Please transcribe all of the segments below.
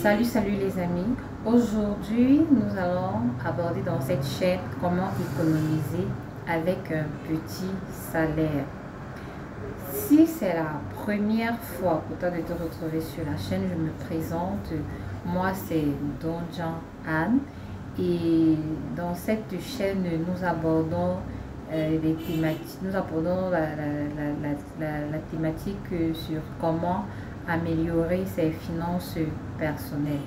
Salut les amis. Aujourd'hui, nous allons aborder dans cette chaîne comment économiser avec un petit salaire. Si c'est la première fois pour toi de te retrouver sur la chaîne, je me présente. Moi, c'est Donjan Anne. Et dans cette chaîne, nous abordons les thématiques, nous abordons la thématique sur comment améliorer ses finances personnelles.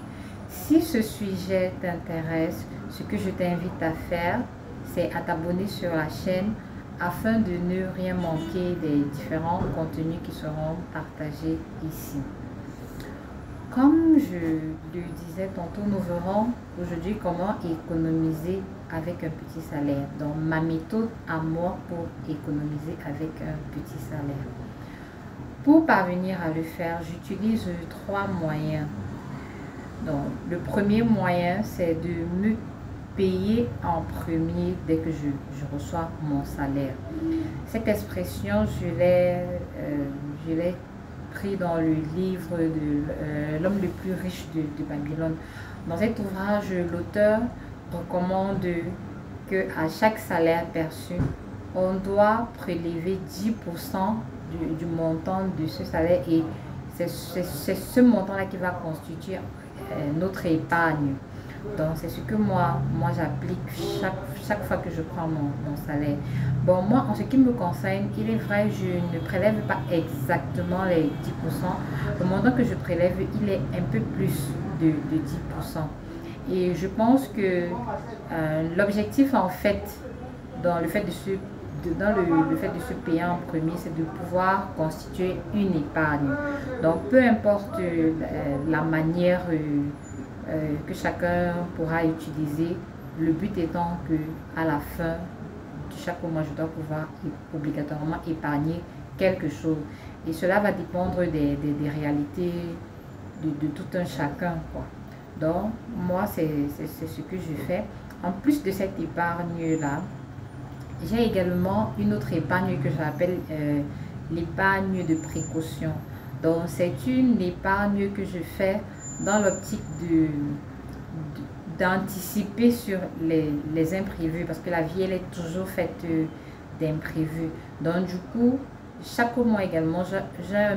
Si ce sujet t'intéresse, ce que je t'invite à faire, c'est à t'abonner sur la chaîne afin de ne rien manquer des différents contenus qui seront partagés ici. Comme je le disais tantôt, nous verrons aujourd'hui comment économiser avec un petit salaire. Donc, ma méthode à moi pour économiser avec un petit salaire. Pour parvenir à le faire, j'utilise 3 moyens. Donc, le premier moyen, c'est de me payer en premier dès que je reçois mon salaire. Cette expression, je l'ai pris dans le livre de L'homme le plus riche de Babylone. Dans cet ouvrage, l'auteur recommande que à chaque salaire perçu, on doit prélever 10% du montant de ce salaire, et c'est ce montant-là qui va constituer notre épargne. Donc c'est ce que moi j'applique chaque fois que je prends mon salaire. Bon, moi en ce qui me concerne, il est vrai, je ne prélève pas exactement les 10%. Le montant que je prélève, il est un peu plus de 10%. Et je pense que l'objectif en fait, dans le fait de se payer en premier, c'est de pouvoir constituer une épargne. Donc peu importe la manière que chacun pourra utiliser, le but étant que à la fin de chaque mois, je dois pouvoir obligatoirement épargner quelque chose. Et cela va dépendre des réalités de tout un chacun, quoi. Donc moi, c'est ce que je fais. En plus de cette épargne-là, j'ai également une autre épargne que j'appelle l'épargne de précaution. Donc c'est une épargne que je fais dans l'optique d'anticiper sur les imprévus, parce que la vie, elle est toujours faite d'imprévus. Donc du coup, chaque mois également, j'ai un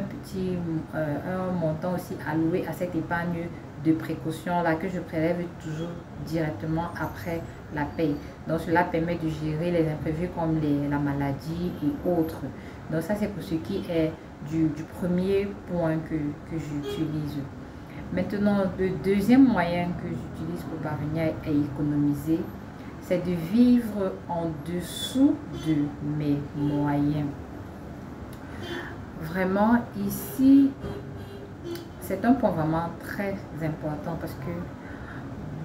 montant aussi alloué à cette épargne de précaution là, que je prélève toujours directement après la paye. Donc cela permet de gérer les imprévus comme la maladie et autres. Donc ça, c'est pour ce qui est du premier point que j'utilise. Maintenant, le deuxième moyen que j'utilise pour parvenir à économiser, c'est de vivre en dessous de mes moyens. Vraiment, ici, c'est un point vraiment très important, parce que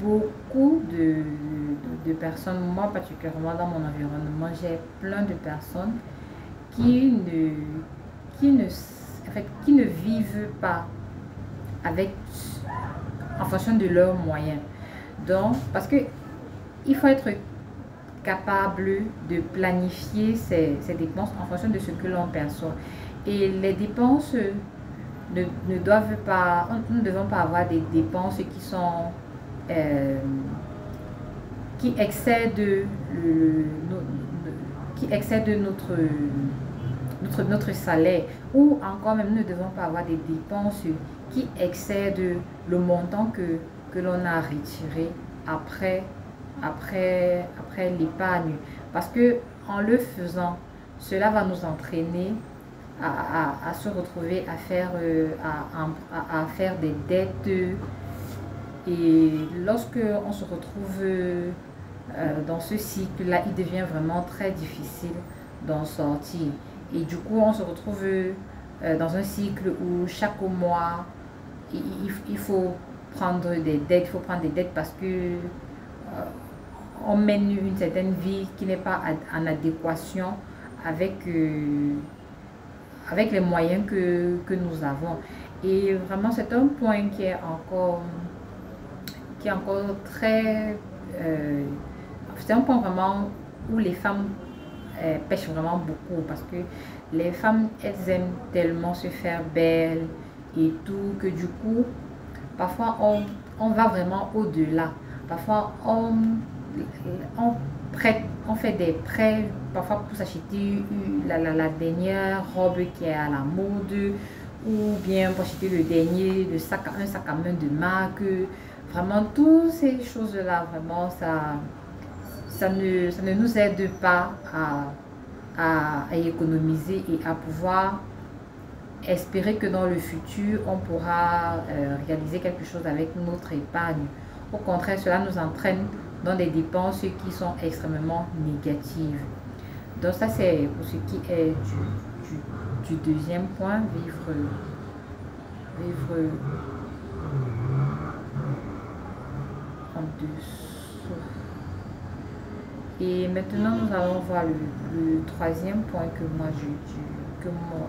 beaucoup de personnes, moi particulièrement dans mon environnement, j'ai plein de personnes qui ne vivent pas en fonction de leurs moyens. Donc, parce que il faut être capable de planifier ses dépenses en fonction de ce que l'on perçoit. Et les dépenses ne doivent pas, nous ne devons pas avoir des dépenses qui sont qui excèdent notre salaire, ou encore même nous ne devons pas avoir des dépenses qui excèdent le montant que l'on a retiré après l'épargne, parce que en le faisant, cela va nous entraîner à se retrouver à faire des dettes, et lorsque on se retrouve dans ce cycle-là, il devient vraiment très difficile d'en sortir. Et du coup, on se retrouve dans un cycle où chaque mois, il faut prendre des dettes. Parce que on mène une certaine vie qui n'est pas en adéquation avec les moyens que nous avons. Et vraiment, c'est un point qui est encore très... c'est un point vraiment où les femmes pêchent vraiment beaucoup, parce que les femmes, elles aiment tellement se faire belles et tout, que du coup, Parfois, on va vraiment au-delà. Parfois, on fait des prêts, parfois pour s'acheter la dernière robe qui est à la mode, ou bien pour acheter le dernier, un sac à main de marque. Vraiment, toutes ces choses-là, vraiment, ça ne nous aide pas à économiser et à pouvoir espérer que dans le futur, on pourra réaliser quelque chose avec notre épargne. Au contraire, cela nous entraîne dans des dépenses qui sont extrêmement négatives. Donc ça, c'est pour ce qui est du deuxième point, vivre en dessous. Et maintenant, nous allons voir le troisième point que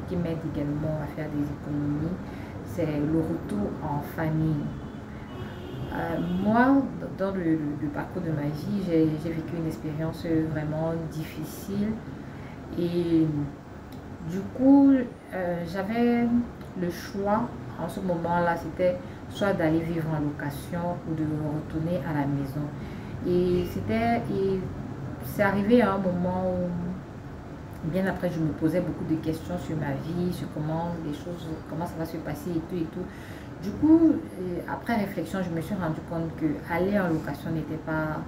qui m'aide également à faire des économies, c'est le retour en famille. Moi, dans le parcours de ma vie, j'ai vécu une expérience vraiment difficile et du coup, j'avais le choix en ce moment-là, c'était soit d'aller vivre en location ou de retourner à la maison. Et c'est arrivé à un moment où, bien après, je me posais beaucoup de questions sur ma vie, sur comment ça va se passer et tout et tout. Du coup, après réflexion, je me suis rendu compte que aller en location n'était pas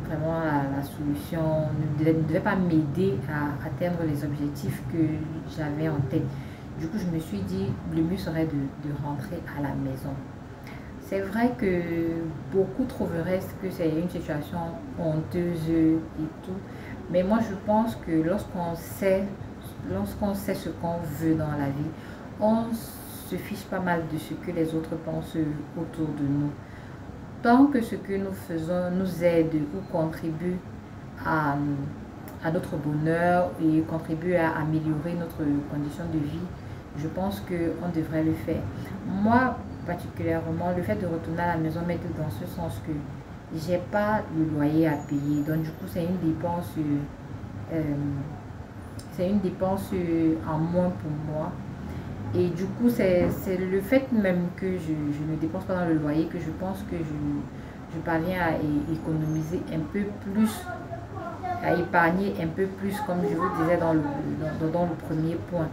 vraiment la solution, ne devait pas m'aider à atteindre les objectifs que j'avais en tête. Du coup, je me suis dit, le mieux serait de rentrer à la maison. C'est vrai que beaucoup trouveraient que c'est une situation honteuse et tout, mais moi je pense que lorsqu'on sait ce qu'on veut dans la vie, on se fiche pas mal de ce que les autres pensent autour de nous. Tant que ce que nous faisons nous aide ou contribue à, à notre bonheur et contribue à améliorer notre condition de vie, je pense qu'on devrait le faire. Moi, particulièrement, le fait de retourner à la maison m'aide dans ce sens que j'ai pas le loyer à payer. Donc, du coup, c'est une dépense en moins pour moi. Et du coup, c'est le fait même que je ne dépense pas dans le loyer que je pense que je parviens à économiser un peu plus, à épargner un peu plus, comme je vous disais dans le premier point.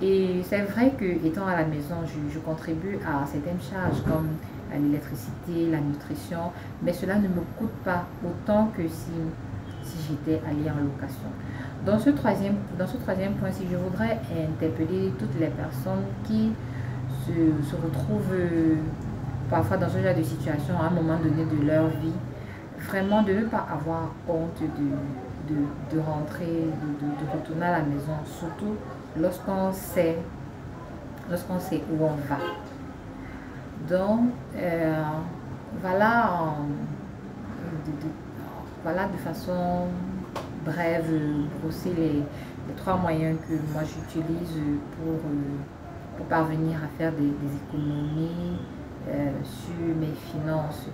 Et c'est vrai que étant à la maison, je contribue à certaines charges comme l'électricité, la nutrition, mais cela ne me coûte pas autant que si j'étais allée en location. Dans ce troisième point, si je voudrais interpeller toutes les personnes qui se retrouvent parfois dans ce genre de situation à un moment donné de leur vie, vraiment de ne pas avoir honte de rentrer, de retourner à la maison, surtout lorsqu'on sait où on va. Donc, voilà de façon brève, brosser les trois moyens que moi j'utilise pour parvenir à faire des économies sur mes finances.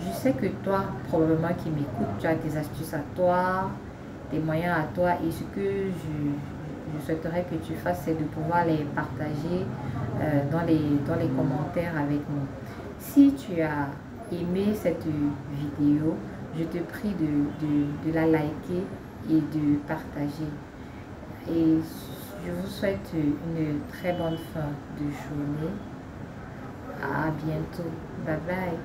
Je sais que toi, probablement qui m'écoutes, tu as tes astuces à toi, tes moyens à toi, et ce que je souhaiterais que tu fasses, c'est de pouvoir les partager dans les commentaires avec nous. Si tu as aimé cette vidéo, je te prie de la liker et de partager. Et je vous souhaite une très bonne fin de journée. À bientôt. Bye bye.